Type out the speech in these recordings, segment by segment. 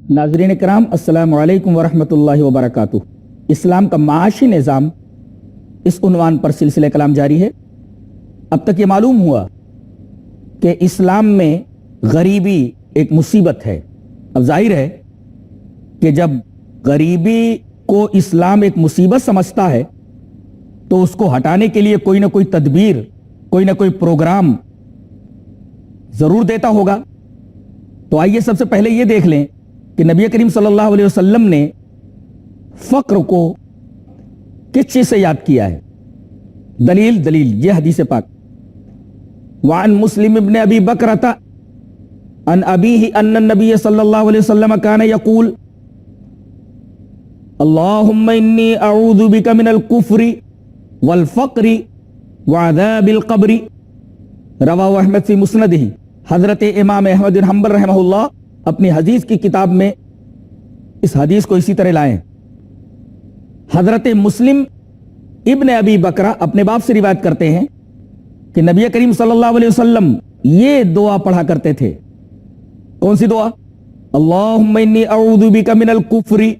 नाज़रीन इकराम, अस्सलामु अलैकुम वरहमतुल्लाहि वबरकातुह। इस्लाम का माशी निज़ाम, इस उन्वान पर सिलसिले कलाम जारी है। अब तक ये मालूम हुआ कि इस्लाम में गरीबी एक मुसीबत है। अब जाहिर है कि जब गरीबी को इस्लाम एक मुसीबत समझता है तो उसको हटाने के लिए कोई ना कोई तदबीर, कोई ना कोई प्रोग्राम जरूर देता होगा। तो आइए सबसे पहले ये देख लें कि नबी करीम सल्लल्लाहु अलैहि वसल्लम ने फक्र को किस चीज से याद किया है। दलील ये हदीस पाक, वान मुस्लिम इब्न अबी बकरता अन अबीही अन्न नबी सल्लल्लाहु अलैहि वसल्लम कान यकूल अल्लाहुम्मा इन्नी अऊज़ु बिका मिनल कुफ्री वल फक्री व अज़ाबिल क़ब्री। रवाहु अहमद फी मुस्नदिही। हजरत इमाम अहमद बिन हंबल रहमहुल्लाह अपनी हदीस की किताब में इस हदीस को इसी तरह लाए। हजरत मुस्लिम इब्न अबी बकरा अपने बाप से रिवायत करते हैं कि नबी करीम सल्लल्लाहु अलैहि वसल्लम ये दुआ पढ़ा करते थे। कौन सी दुआ? अल्लाहुम्मा इन्नी अऊज़ु बिका मिनल कुफ्री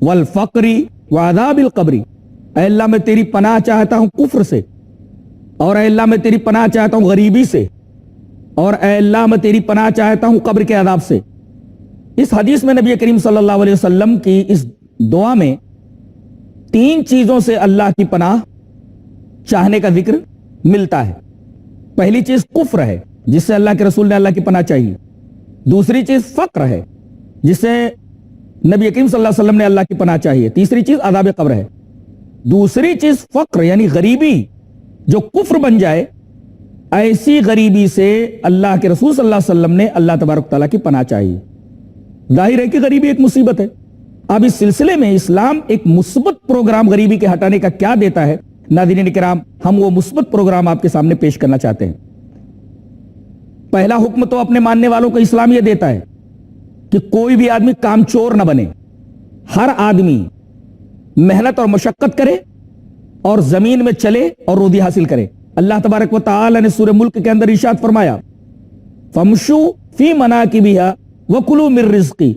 वल फक्री व अज़ाबिल क़ब्री। ऐ अल्लाह मैं तेरी पनाह चाहता हूं कुफ्र से, और ऐ अल्लाह मैं तेरी पनाह चाहता हूं गरीबी से, और ऐ अल्लाह मैं तेरी पनाह चाहता हूं कब्र के अज़ाब से। इस हदीस में नबी करीम सल्लल्लाहु अलैहि वसल्लम की इस दुआ में 3 चीजों से अल्लाह की पनाह चाहने का जिक्र मिलता है। पहली चीज कुफ्र है, जिससे अल्लाह के रसूल ने अल्लाह की पनाह चाहिए। दूसरी चीज फक्र है, जिससे नबी करीम सल्लल्लाहु अलैहि वसल्लम ने अल्लाह की पनाह चाहिए। तीसरी चीज अज़ाब कब्र है। दूसरी चीज फक्र यानी गरीबी, जो कुफ्र बन जाए, ऐसी गरीबी से अल्लाह के रसूल सल्लल्लाहु अलैहि वसल्लम ने अल्लाह तबारक तआला की पनाह चाहिए। जाहिर है कि गरीबी एक मुसीबत है। अब इस सिलसिले में इस्लाम एक मुस्बत प्रोग्राम गरीबी के हटाने का क्या देता है, नाज़रीन किराम, हम वो मुस्बत प्रोग्राम आपके सामने पेश करना चाहते हैं। पहला हुक्म तो अपने मानने वालों को इस्लाम यह देता है कि कोई भी आदमी कामचोर न बने। हर आदमी मेहनत और मशक्कत करे और जमीन में चले और रोजी हासिल करे। अल्लाह तबारक व तआला ने सूरह मुल्क के अंदर इरशाद फरमाया, फमशू फी मनाकिबिहा व कुलू मिर रिज़्क़ी।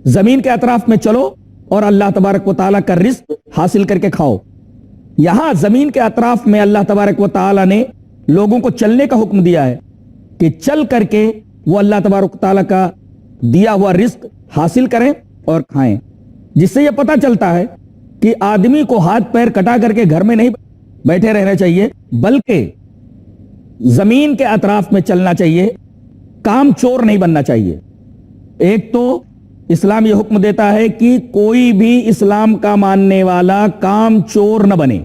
जमीन के अतराफ में चलो और अल्लाह तबारक व तआला का रिज़्क हासिल करके खाओ। यहां जमीन के अतराफ में अल्लाह तबारक व तआला ने लोगों को चलने का हुक्म दिया है कि चल करके वो अल्लाह तबारक व तआला का दिया हुआ रिज़्क हासिल करें और खाएं। जिससे यह पता चलता है कि आदमी को हाथ पैर कटा करके घर में नहीं बैठे रहना चाहिए, बल्कि जमीन के अतराफ में चलना चाहिए, काम चोर नहीं बनना चाहिए। एक तो इस्लाम यह हुक्म देता है कि कोई भी इस्लाम का मानने वाला काम चोर न बने,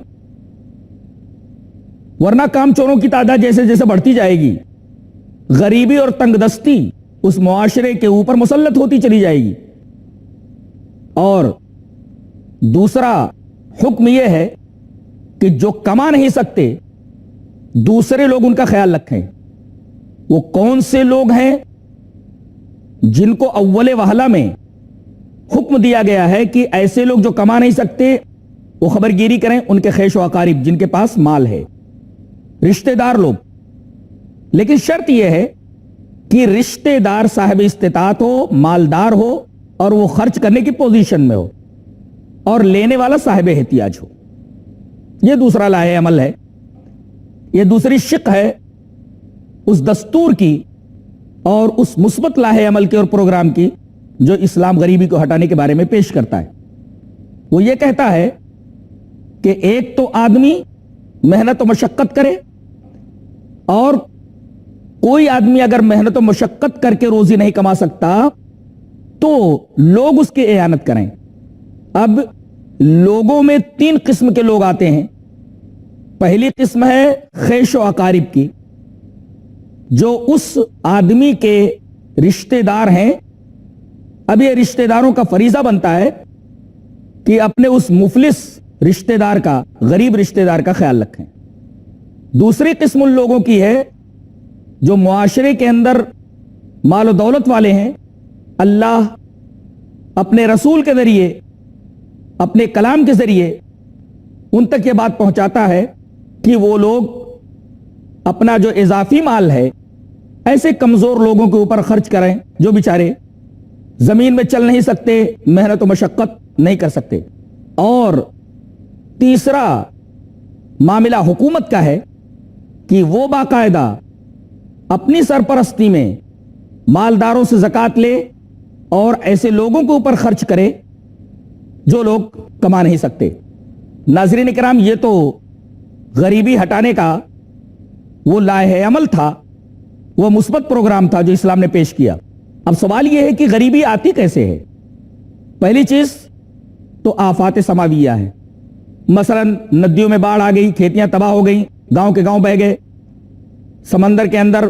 वरना काम चोरों की तादाद जैसे जैसे बढ़ती जाएगी, गरीबी और तंगदस्ती उस मुआशरे के ऊपर मुसल्लत होती चली जाएगी। और दूसरा हुक्म यह है कि जो कमा नहीं सकते, दूसरे लोग उनका ख्याल रखें। वो कौन से लोग हैं जिनको अव्वले वहला में हुक्म दिया गया है कि ऐसे लोग जो कमा नहीं सकते वो खबरगिरी करें? उनके खैश व अकारिब, जिनके पास माल है, रिश्तेदार लोग। लेकिन शर्त यह है कि रिश्तेदार साहिब इस्तिताअत हो, मालदार हो, और वो खर्च करने की पोजीशन में हो, और लेने वाला साहिब एहतियाज हो। यह दूसरा लाहे अमल है, यह दूसरी शिक है उस दस्तूर की और उस मुस्बत लाहे अमल के और प्रोग्राम की जो इस्लाम गरीबी को हटाने के बारे में पेश करता है। वो ये कहता है कि एक तो आदमी मेहनत और मशक्कत करे, और कोई आदमी अगर मेहनत और मशक्कत करके रोजी नहीं कमा सकता तो लोग उसकी एयानत करें। अब लोगों में 3 किस्म के लोग आते हैं। पहली किस्म है खैश व अकारिब की, जो उस आदमी के रिश्तेदार हैं। अब ये रिश्तेदारों का फरीजा बनता है कि अपने उस मुफलिस रिश्तेदार का, गरीब रिश्तेदार का ख्याल रखें। दूसरी किस्म उन लोगों की है जो मुआशरे के अंदर माल और दौलत वाले हैं। अल्लाह अपने रसूल के जरिए, अपने कलाम के जरिए उन तक ये बात पहुंचाता है कि वो लोग अपना जो इजाफी माल है ऐसे कमजोर लोगों के ऊपर खर्च करें जो बेचारे जमीन में चल नहीं सकते, मेहनत और मशक्कत नहीं कर सकते। और तीसरा मामला हुकूमत का है कि वो बाकायदा अपनी सरपरस्ती में मालदारों से ज़कात ले और ऐसे लोगों के ऊपर खर्च करे जो लोग कमा नहीं सकते। नाज़रीन इकराम, ये तो गरीबी हटाने का वो लाहे अमल था, वो मुस्बत प्रोग्राम था जो इस्लाम ने पेश किया। अब सवाल ये है कि गरीबी आती कैसे है। पहली चीज तो आफात समाविया है। मसलन नदियों में बाढ़ आ गई, खेतियां तबाह हो गई, गांव के गांव बह गए, समंदर के अंदर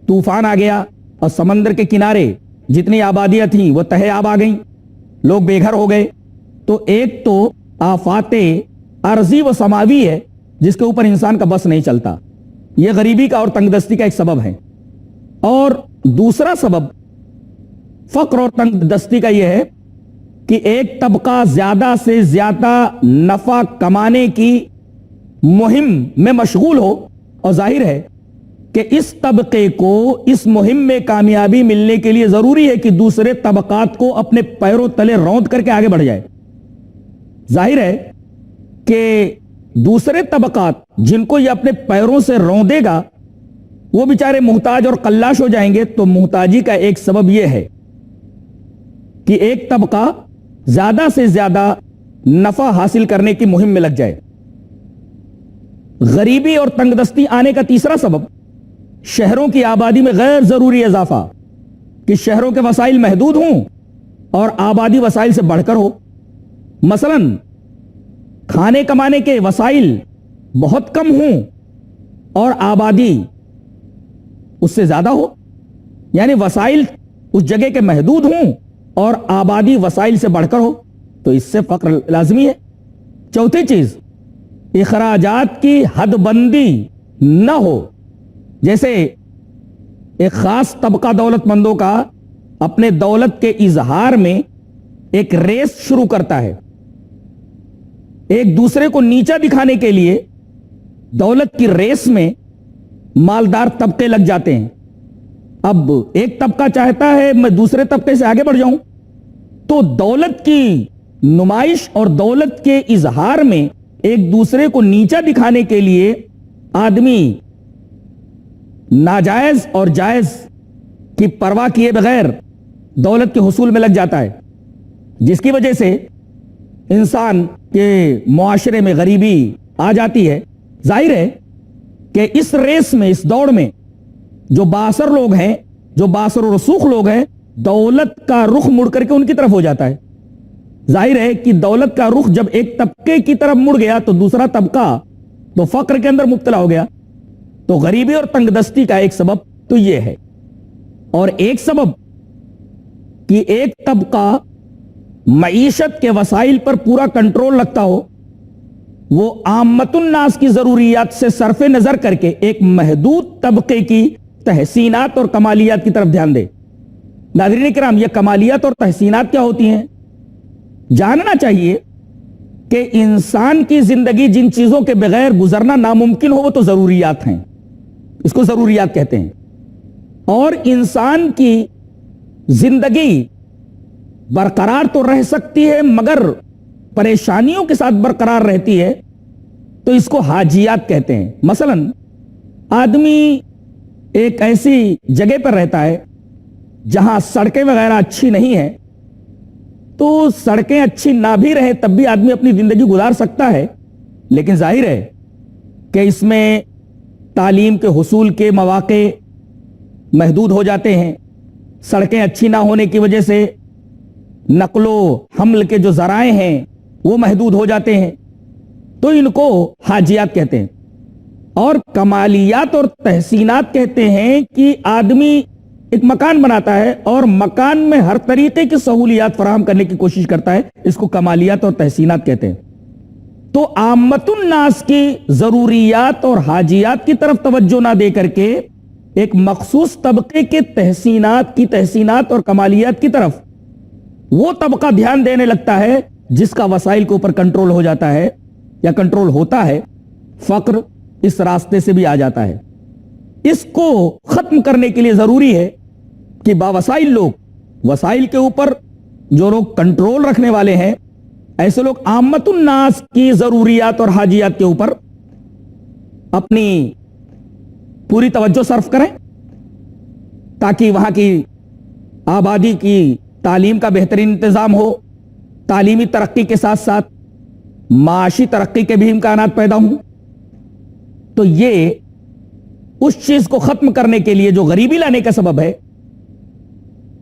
तूफान आ गया और समंदर के किनारे जितनी आबादियां थीं वो तहे आब आ गईं, लोग बेघर हो गए। तो एक तो आफाते अर्जी व समावी है जिसके ऊपर इंसान का बस नहीं चलता, यह गरीबी का और तंगदस्ती का एक सबब है। और दूसरा सबब फक्र और तंगदस्ती का यह है कि एक तबका ज्यादा से ज्यादा नफा कमाने की मुहिम में मशगूल हो, और जाहिर है कि इस तबके को इस मुहिम में कामयाबी मिलने के लिए जरूरी है कि दूसरे तबकात को अपने पैरों तले रौंद करके आगे बढ़ जाए। जाहिर है कि दूसरे तबकात जिनको ये अपने पैरों से रौंदेगा वो बेचारे मुहताज और कल्लाश हो जाएंगे। तो मुहताजी का एक सबब यह है कि एक तबका ज्यादा से ज्यादा नफा हासिल करने की मुहिम में लग जाए। गरीबी और तंगदस्ती आने का तीसरा सबब शहरों की आबादी में गैर जरूरी इजाफा, कि शहरों के वसाइल महदूद हों और आबादी वसाइल से बढ़कर हो। मसलन खाने कमाने के वसाइल बहुत कम हों और आबादी उससे ज्यादा हो, यानी वसाइल उस जगह के महदूद हों और आबादी वसाइल से बढ़कर हो, तो इससे फक्र लाजमी है। चौथी चीज, इखराजात की हदबंदी न हो। जैसे एक खास तबका दौलतमंदों का अपने दौलत के इजहार में एक रेस शुरू करता है, एक दूसरे को नीचा दिखाने के लिए दौलत की रेस में मालदार तबके लग जाते हैं। अब एक तबका चाहता है मैं दूसरे तबके से आगे बढ़ जाऊं, तो दौलत की नुमाइश और दौलत के इजहार में एक दूसरे को नीचा दिखाने के लिए आदमी नाजायज और जायज की परवाह किए बगैर दौलत के हुसूल में लग जाता है, जिसकी वजह से इंसान के मुआशरे में गरीबी आ जाती है। जाहिर है कि इस रेस में, इस दौड़ में जो बासर लोग हैं, जो बासर और रसूख लोग हैं, दौलत का रुख मुड़ करके उनकी तरफ हो जाता है। जाहिर है कि दौलत का रुख जब एक तबके की तरफ मुड़ गया तो दूसरा तबका तो फक्र के अंदर मुब्तला हो गया। तो गरीबी और तंगदस्ती का एक सबब तो यह है। और एक सबब कि एक तबका मईशत के वसाइल पर पूरा कंट्रोल रखता हो, वो आमतुन नास की जरूरियात से सरफे नजर करके एक महदूद तबके की तहसीनात और कमालियात की तरफ ध्यान दे। नाज़रीन किराम, ये कमालियात और तहसीनात क्या होती हैं? जानना चाहिए कि इंसान की जिंदगी जिन चीजों के बगैर गुजरना नामुमकिन हो वो तो जरूरियात हैं, इसको जरूरियात कहते हैं। और इंसान की जिंदगी बरकरार तो रह सकती है मगर परेशानियों के साथ बरकरार रहती है, तो इसको हाजियात कहते हैं। मसलन आदमी एक ऐसी जगह पर रहता है जहां सड़कें वगैरह अच्छी नहीं है, तो सड़कें अच्छी ना भी रहे तब भी आदमी अपनी जिंदगी गुजार सकता है। लेकिन जाहिर है कि इसमें तालीम के हुसूल के मौके महदूद हो जाते हैं। सड़कें अच्छी ना होने की वजह से नकलो हमल के जो जराए हैं वो महदूद हो जाते हैं, तो इनको हाजियात कहते हैं। और कमालियात और तहसीनात कहते हैं कि आदमी एक मकान बनाता है और मकान में हर तरीके की सहूलियात फराहम करने की कोशिश करता है, इसको कमालियात और तहसीनात कहते हैं। तो आमतुन नास की जरूरियात और हाजियात की तरफ तवज्जो ना दे करके एक मखसूस तबके के तहसीनात और कमालियात की तरफ वो तबका ध्यान देने लगता है जिसका वसाइल के ऊपर कंट्रोल हो जाता है या कंट्रोल होता है। फक्र इस रास्ते से भी आ जाता है। इसको खत्म करने के लिए जरूरी है कि बावसाइल लोग वसाइल के ऊपर जो लोग कंट्रोल रखने वाले हैं, ऐसे लोग आमतुन नास की जरूरियात और हाजियात के ऊपर अपनी पूरी तवज्जो सर्फ करें ताकि वहां की आबादी की तालीम का बेहतरीन इंतजाम हो, तालीमी तरक्की के साथ साथ माशी तरक्की के भी इम्कानात पैदा हों। तो ये उस चीज को खत्म करने के लिए जो गरीबी लाने का सबब है,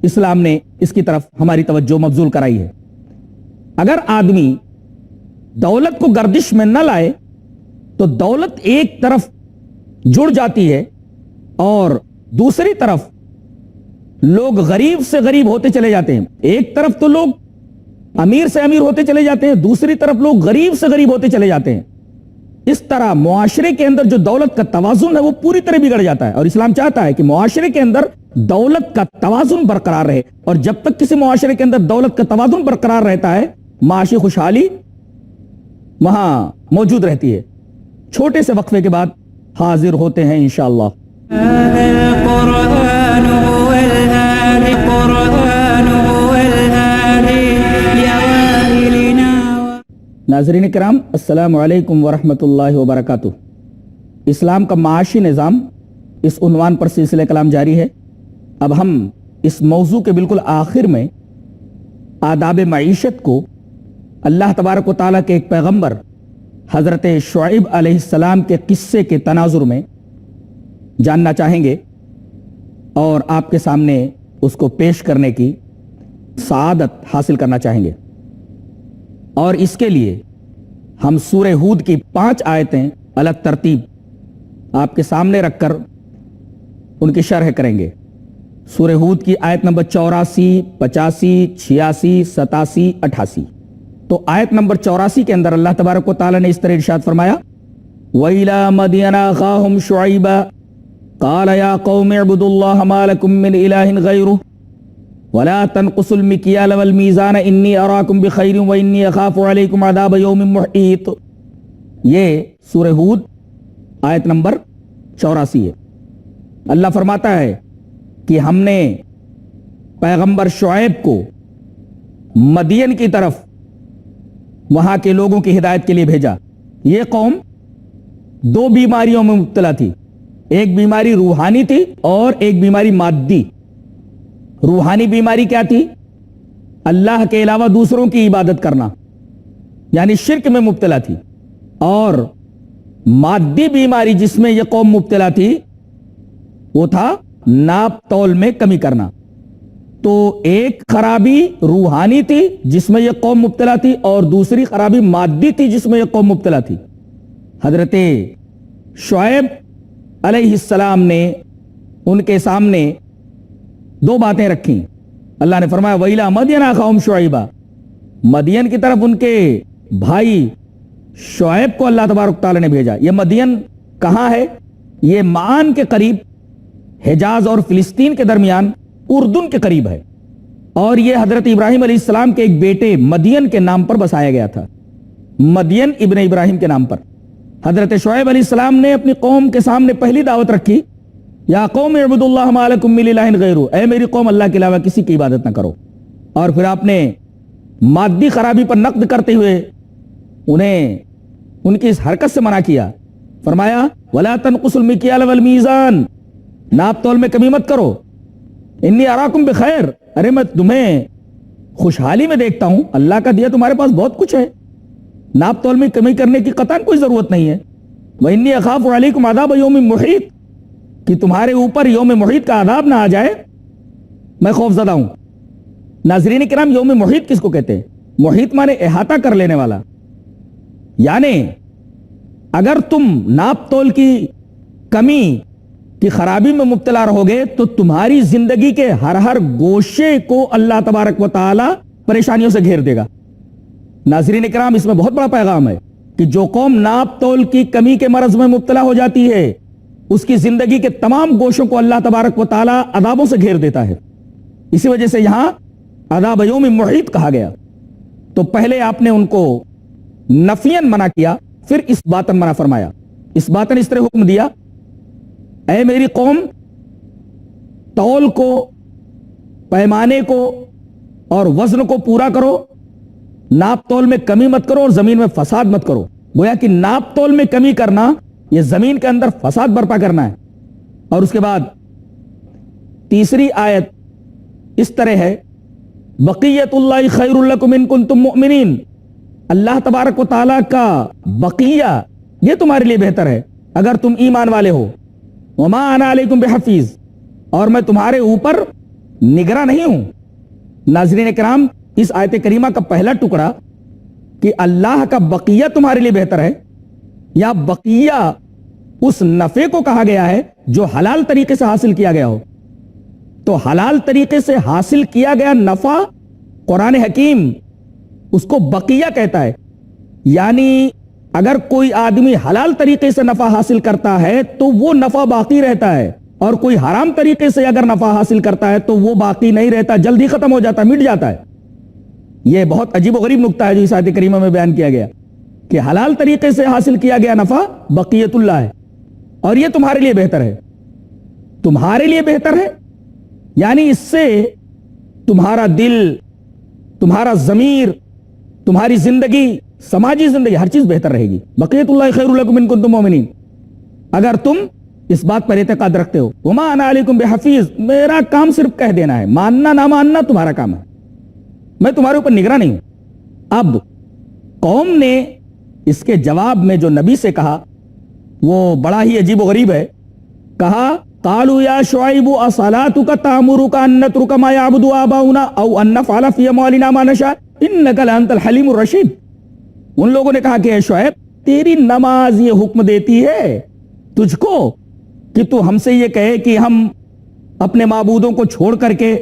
इस्लाम ने इसकी तरफ हमारी तवज्जो मबजूल कराई है। अगर आदमी दौलत को गर्दिश में न लाए तो दौलत एक तरफ जुड़ जाती है और दूसरी तरफ लोग गरीब से गरीब होते चले जाते हैं। एक तरफ तो लोग अमीर से अमीर होते चले जाते हैं, दूसरी तरफ लोग गरीब से गरीब होते चले जाते हैं। इस तरह मुआशरे के अंदर जो दौलत का तवाजुन है वो पूरी तरह बिगड़ जाता है। और इस्लाम चाहता है कि मुआशरे के अंदर दौलत का तवाजुन बरकरार रहे, और जब तक किसी मुआशरे के अंदर दौलत का तवाजुन बरकरार रहता है, माशी खुशहाली वहां मौजूद रहती है। छोटे से वक्फे के बाद हाजिर होते हैं इंशाअल्लाह। नाज़रीन किराम, अस्सलामु अलैकुम वरहमतुल्लाहि वबरकातुह। इस्लाम का माशी निज़ाम, इस उन्वान पर सिलसिले कलाम जारी है। अब हम इस मौजू के बिल्कुल आखिर में आदाब मईशत को अल्लाह तबारक व तआला के एक पैगंबर हजरत शुआइब अलैहिस्सलाम के किस्से के तनाजुर में जानना चाहेंगे और आपके सामने उसको पेश करने की सआदत हासिल करना चाहेंगे। और इसके लिए हम सूरह हूद की 5 आयतें अलग तरतीब आपके सामने रखकर उनकी शरह करेंगे। सूरह हूद की आयत नंबर 84, 85, 86, 87, 88। तो आयत नंबर 84 के अंदर अल्लाह तबारक व तआला ने इस तरह इरशाद फरमाया, वइला मदियना अखाहुम शुआइबा क़ाल या कौम इअ्बुदुल्लाह मा लकुम मिन इलाहिन गैरुहु वला तनकुसुल मिक्याल वल मीज़ान इन्नी अराकुम बिखैरिन व इन्नी अखाफु अलैकुम अज़ाब यौमिन मुहीत। ये सूरह हूद आयत नंबर 84 है। अल्लाह फरमाता है कि हमने पैगंबर शुआइब को मदियन की तरफ वहां के लोगों की हिदायत के लिए भेजा। यह कौम 2 बीमारियों में मुब्तला थी, एक बीमारी रूहानी थी और एक बीमारी मादी। रूहानी बीमारी क्या थी? अल्लाह के अलावा दूसरों की इबादत करना, यानी शिर्क में मुब्तला थी। और मादी बीमारी जिसमें यह कौम मुब्तला थी वो था नाप तौल में कमी करना। तो एक खराबी रूहानी थी जिसमें यह कौम मुब्तला थी और दूसरी खराबी मादी थी जिसमें यह कौम मुब्तला थी। हजरत शुआइब अलैहिस्सलाम ने उनके सामने 2 बातें रखी। अल्लाह ने फरमाया वइला मदियना अखाहुम शुआइबा, मदियन की तरफ उनके भाई शुआइब को अल्लाह तबारक तआला ने भेजा। यह मदियन कहां है? यह मान के करीब, हिजाज और फिलिस्तीन के दरमियान, उर्दुन के करीब है। और यह हजरत इब्राहिम अलैहिस्सलाम के एक बेटे मदियन के नाम पर बसाया गया था, मदियन इब्न इब्राहिम के नाम पर। हजरत शुआइब अलैहिस्सलाम ने अपनी कौम के सामने पहली दावत रखी, या कौम इअ्बुदुल्लाह मा लकुम मिन इलाहिन गैरुहु, ऐ मेरी कौम अल्लाह के अलावा किसी की इबादत न करो। और फिर आपने मादी खराबी पर नक्द करते हुए उन्हें उनकी इस हरकत से मना किया। फरमाया वला तनकुसुल मिक्याल वल मीज़ान, नाप तौल में कमी मत करो। इन्नी अराकुम बिखैर, अरे मैं तुम्हें खुशहाली में देखता हूं, अल्लाह का दिया तुम्हारे पास बहुत कुछ है, नाप तौल में कमी करने की कतई कोई जरूरत नहीं है। व इन्नी अखाफु अलैकुम अज़ाब यौमिन मुहीत, कि तुम्हारे ऊपर यौम मुहीत का अज़ाब ना आ जाए, मैं खौफजदा हूं। नाज़रीन किराम, यौम मुहीत किसको कहते हैं? मुहीत माने इहाता कर लेने वाला। यानी अगर तुम नाप तौल की कमी की खराबी में मुब्तला रहोगे तो तुम्हारी जिंदगी के हर गोशे को अल्लाह तबारक व तआला परेशानियों से घेर देगा। नाज़रीन इकराम, इसमें बहुत बड़ा पैगाम है कि जो कौम नाप तौल की कमी के मरज में मुब्तला हो जाती है उसकी जिंदगी के तमाम गोशों को अल्लाह तबारक व तआला अदाबों से घेर देता है। इसी वजह से यहां अदाब यौम मुहीत कहा गया। तो पहले आपने उनको नफियन मना किया, फिर इस बातन मना फरमाया। इस बातन इस तरह हुक्म दिया, ऐ मेरी कौम, तौल को पैमाने को और वजन को पूरा करो, नाप तोल में कमी मत करो और जमीन में फसाद मत करो। गोया कि नाप तोल में कमी करना यह जमीन के अंदर फसाद बर्पा करना है। और उसके बाद तीसरी आयत इस तरह है, बक़ियतुल्लाहि खैरुल लकुम इन कुंतुम मुमिनीन, अल्लाह तबारक व तआला का बक़िया ये तुम्हारे लिए बेहतर है अगर तुम ईमान वाले हो। वमा अना अलैकुम बिहफ़ीज़, और मैं तुम्हारे ऊपर निगरान नहीं हूं। नाज़रीन किराम, इस आयत करीमा का पहला टुकड़ा कि अल्लाह का बक़िया तुम्हारे लिए बेहतर है, या बक़िया उस नफे को कहा गया है जो हलाल तरीके से हासिल किया गया हो। तो हलाल तरीके से हासिल किया गया नफा कुरान हकीम उसको बक़िया कहता है। यानी अगर कोई आदमी हलाल तरीके से नफा हासिल करता है तो वो नफा बाकी रहता है, और कोई हराम तरीके से अगर नफा हासिल करता है तो वो बाकी नहीं रहता, जल्दी खत्म हो जाता है, मिट जाता है। यह बहुत अजीब और गरीब नुक्ता है जो इस आयत करीमा में बयान किया गया कि हलाल तरीके से हासिल किया गया नफा बक़ियतुल्लाह है, और यह तुम्हारे लिए बेहतर है। तुम्हारे लिए बेहतर है यानी इससे तुम्हारा दिल, तुम्हारा ज़मीर, तुम्हारी जिंदगी, समाजी जिंदगी, हर चीज बेहतर रहेगी। बक़ियतुल्लाहि खैरुल लकुम इन कुंतुम मुमिनीन, अगर तुम इस बात पर एतकाद रखते हो। वमा अना अलैकुम बिहफ़ीज़, मेरा काम सिर्फ कह देना है, मानना ना मानना तुम्हारा काम है, मैं तुम्हारे ऊपर निगरान नहीं हूं। अब कौम ने इसके जवाब में जो नबी से कहा वो बड़ा ही अजीब व गरीब है। कहा, कालू या शुआइबु असलातुका तामुरुका अन नतरुका मा याबुदु आबाउना औ अन नफ़अला फ़ी अम्वालिना मा नशा इन्नका लअंतल हलीमुर रशीद। उन लोगों ने कहा कि शुआइब, तेरी नमाज ये हुक्म देती है तुझको कि तू हमसे ये कहे कि हम अपने माबूदों को छोड़ करके,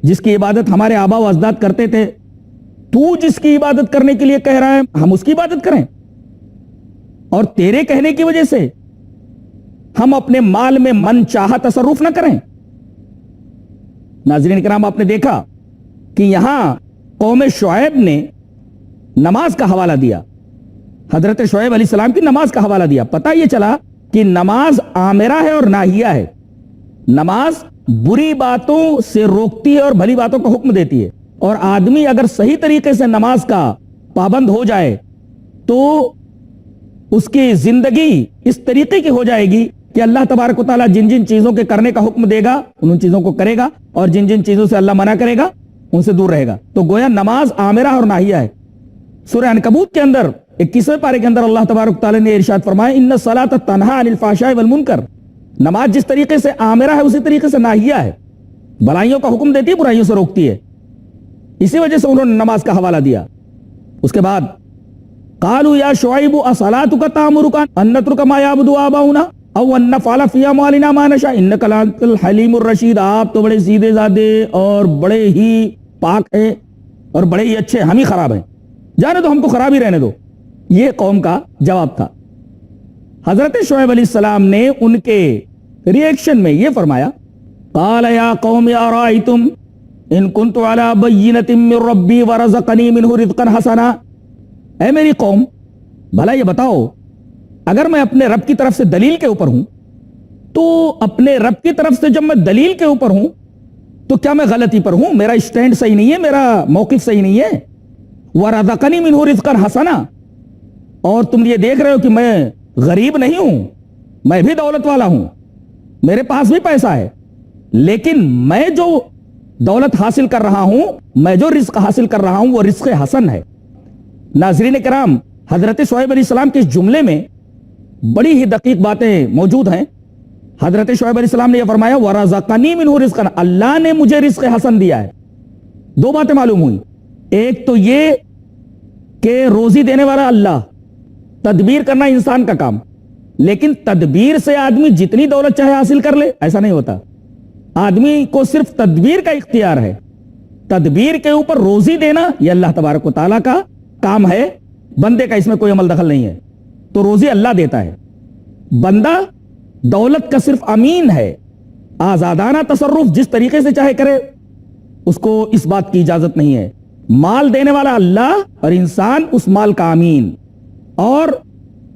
जिसकी इबादत हमारे आबा व अजदाद करते थे, तू जिसकी इबादत करने के लिए कह रहा है हम उसकी इबादत करें, और तेरे कहने की वजह से हम अपने माल में मन चाहा तसर्रुफ न करें। नाज़रीन किराम, आपने देखा कि यहां कौम शुआइब ने नमाज का हवाला दिया, हजरत शुआइब अलैहिस्सलाम की नमाज का हवाला दिया। पता यह चला कि नमाज आमिरा है और नाहिया है। नमाज बुरी बातों से रोकती है और भली बातों का हुक्म देती है, और आदमी अगर सही तरीके से नमाज का पाबंद हो जाए तो उसकी जिंदगी इस तरीके की हो जाएगी कि अल्लाह तबारक व तआला जिन जिन चीजों के करने का हुक्म देगा उन चीजों को करेगा, और जिन जिन चीजों से अल्लाह मना करेगा उनसे दूर रहेगा। तो गोया नमाज आमिरा और नाहिया है। सूरह अनकबूत के अंदर 21वें पारे के अंदर अल्लाह तबारक व तआला ने इरशाद फरमाया, इन्ना सलात तन्हा अनिल फ़ाहशाइ वल मुनकर। नमाज जिस तरीके से आमिरा है उसी तरीके से नाहिया है, भलाइयों का हुक्म देती है, बुराइयों से रोकती है। इसी वजह से उन्होंने नमाज का हवाला दिया। उसके बाद कालू या शुआइबु असलातुका तामुरुका अन नतरुका मा याबुदु आबाउना औ अन नफ़अला फ़ी अम्वालिना मा नशा इन्नका लअंतल हलीमुर रशीद। आप तो बड़े सीधे साधे और बड़े ही पाक हैं और बड़े ही अच्छे, हम ही खराब हैं, जाने दो, हमको खराब ही रहने दो। ये कौम का जवाब था। हजरत शुआइब अलैहिस्सलाम ने उनके रिएक्शन में ये फरमाया, क़ाल या कौम अराअयतुम इन कुन्तु अला बय्यिनतिन मिन रब्बी व रज़क़नी मिन्हु रिज़्क़न हसना। ऐ मेरी कौम, भला ये बताओ, अगर मैं अपने रब की तरफ से दलील के ऊपर हूं, तो अपने रब की तरफ से जब मैं दलील के ऊपर हूं तो क्या मैं गलती पर हूं? मेरा स्टैंड सही नहीं है, मेरा मौकिफ सही नहीं है। व रज़क़नी मिन्हु रिज़्क़न हसना, और तुम ये देख रहे हो कि मैं गरीब नहीं हूं, मैं भी दौलत वाला हूं, मेरे पास भी पैसा है, लेकिन मैं जो दौलत हासिल कर रहा हूं, मैं जो रिज़्क़ हासिल कर रहा हूं वो रिज़्क़ हसन है। नाज़रीन किराम, हजरत शुआइब अलैहिस्सलाम के इस जुमले में बड़ी ही दकीक बातें मौजूद हैं। हजरत शुआइब अलैहिस्सलाम ने यह फरमाया, व रज़क़नी मिन्हु रिज़्क़न, अल्लाह ने मुझे रिज़्क़ हसन दिया है। दो बातें मालूम हुई, एक तो ये कि रोजी देने वाला अल्लाह, तदबीर करना इंसान का काम, लेकिन तदबीर से आदमी जितनी दौलत चाहे हासिल कर ले, ऐसा नहीं होता। आदमी को सिर्फ तदबीर का इख्तियार है, तदबीर के ऊपर रोजी देना यह अल्लाह तबारक व तआला का काम है, बंदे का इसमें कोई अमल दखल नहीं है। तो रोजी अल्लाह देता है, बंदा दौलत का सिर्फ अमीन है, आजादाना तसर्रुफ जिस तरीके से चाहे करे, उसको इस बात की इजाजत नहीं है। माल देने वाला अल्लाह और इंसान उस माल का अमीन, और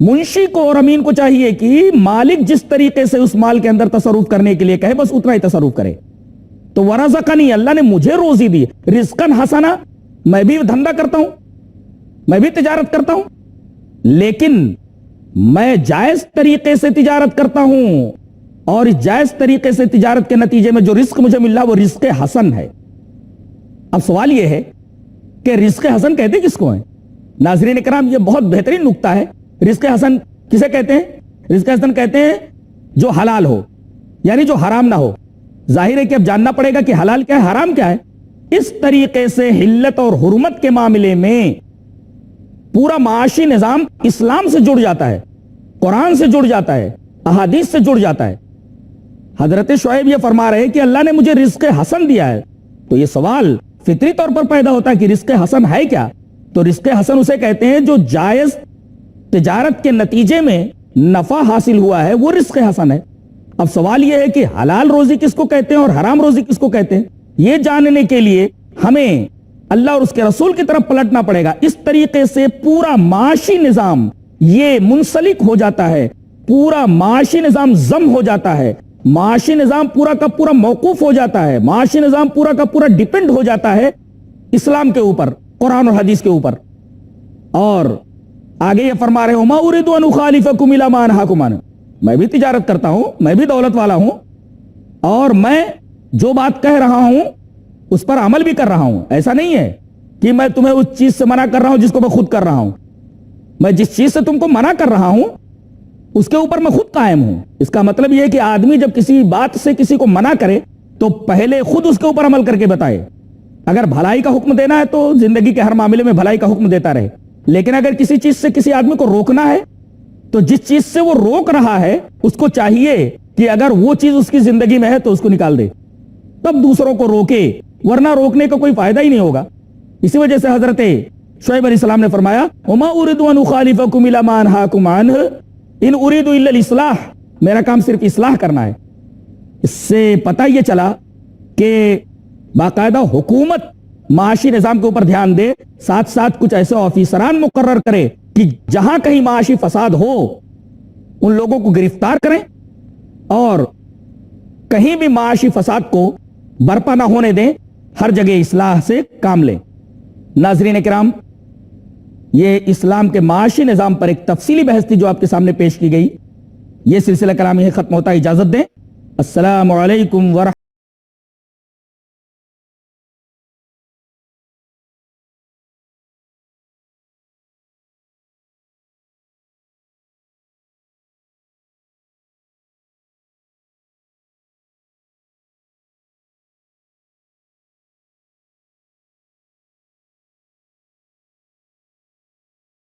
मुंशी को और अमीन को चाहिए कि मालिक जिस तरीके से उस माल के अंदर तसर्रुफ करने के लिए कहे बस उतना ही तसर्रुफ करे। تو ورزقنی، اللہ نے مجھے روزی دی، رزقن حسنا، میں بھی دھندا کرتا ہوں، میں بھی تجارت کرتا ہوں، لیکن میں جائز طریقے سے تجارت کرتا ہوں، اور اس جائز طریقے سے تجارت کے نتیجے میں جو رزق مجھے مل رہا وہ رزق حسن ہے۔ اب سوال یہ ہے کہ رزق حسن کہتے کس کو ہیں؟ ناظرین کرام، یہ بہت بہترین نکتہ ہے۔ رزق حسن کسے کہتے ہیں؟ رزق حسن کہتے ہیں جو حلال ہو، یعنی جو حرام نہ ہو۔ ظاہر ہے کہ اب جاننا پڑے گا کہ حلال کیا ہے، حرام کیا ہے۔ اس طریقے سے حلت اور حرمت کے معاملے میں پورا معاشی نظام اسلام سے جڑ جاتا ہے، قرآن سے جڑ جاتا ہے، احادیث سے جڑ جاتا ہے۔ حضرت شعیب یہ فرما رہے کہ اللہ نے مجھے رزق حسن دیا ہے، تو یہ سوال فطری طور پر پیدا ہوتا ہے کہ رزق حسن ہے کیا؟ تو رزق حسن اسے کہتے ہیں جو جائز تجارت کے نتیجے میں نفع حاصل ہوا ہے، وہ رزق حسن ہے۔ اب سوال یہ ہے کہ حلال روزی کس کو کہتے ہیں اور حرام روزی کس کو کہتے ہیں؟ یہ جاننے کے لیے ہمیں اللہ اور اس کے رسول کی طرف پلٹنا پڑے گا۔ اس طریقے سے پورا معاشی نظام یہ منسلک ہو جاتا ہے، پورا معاشی نظام ضم ہو جاتا ہے، معاشی نظام پورا کا پورا موقوف ہو جاتا ہے، معاشی نظام پورا کا پورا ڈیپینڈ ہو جاتا ہے اسلام کے اوپر، قرآن اور حدیث کے اوپر۔ اور آگے یہ فرما رہے وما اريد ان اخالفكم الى ما انهاكم عنه، میں بھی تجارت کرتا ہوں، میں بھی دولت والا ہوں، اور میں جو بات کہہ رہا ہوں اس پر عمل بھی کر رہا ہوں۔ ایسا نہیں ہے کہ میں تمہیں اس چیز سے منع کر رہا ہوں جس کو میں خود کر رہا ہوں۔ میں جس چیز سے تم کو منع کر رہا ہوں اس کے اوپر میں خود قائم ہوں۔ اس کا مطلب یہ ہے کہ آدمی جب کسی بات سے کسی کو منع کرے تو پہلے خود اس کے اوپر عمل کر کے بتائے۔ اگر بھلائی کا حکم دینا ہے تو زندگی کے ہر معاملے میں بھلائی کا حکم دیتا رہے، لیکن اگر کسی چیز سے کسی آدمی کو روکنا ہے تو جس چیز سے وہ روک رہا ہے اس کو چاہیے کہ اگر وہ چیز اس کی زندگی میں ہے تو اس کو نکال دے، تب دوسروں کو روکے، ورنہ روکنے کا کوئی فائدہ ہی نہیں ہوگا۔ اسی وجہ سے حضرت شعیب علیہ السلام نے فرمایا وما اريد ان اخالفكم الى ما انهاكم عنه ان اريد الا الاصلاح، میرا کام صرف اصلاح کرنا ہے۔ اس سے پتہ یہ چلا کہ باقاعدہ حکومت معاشی نظام کے اوپر دھیان دے، ساتھ ساتھ کچھ ایسے آفیسران مقرر کرے کہ جہاں کہیں معاشی فساد ہو ان لوگوں کو گرفتار کریں اور کہیں بھی معاشی فساد کو برپا نہ ہونے دیں، ہر جگہ اصلاح سے کام لیں۔ ناظرین کرام، یہ اسلام کے معاشی نظام پر ایک تفصیلی بحث تھی جو آپ کے سامنے پیش کی گئی۔ یہ سلسلہ کلام یہیں ختم ہوتا ہے، اجازت دیں۔ السلام علیکم ورحمۃ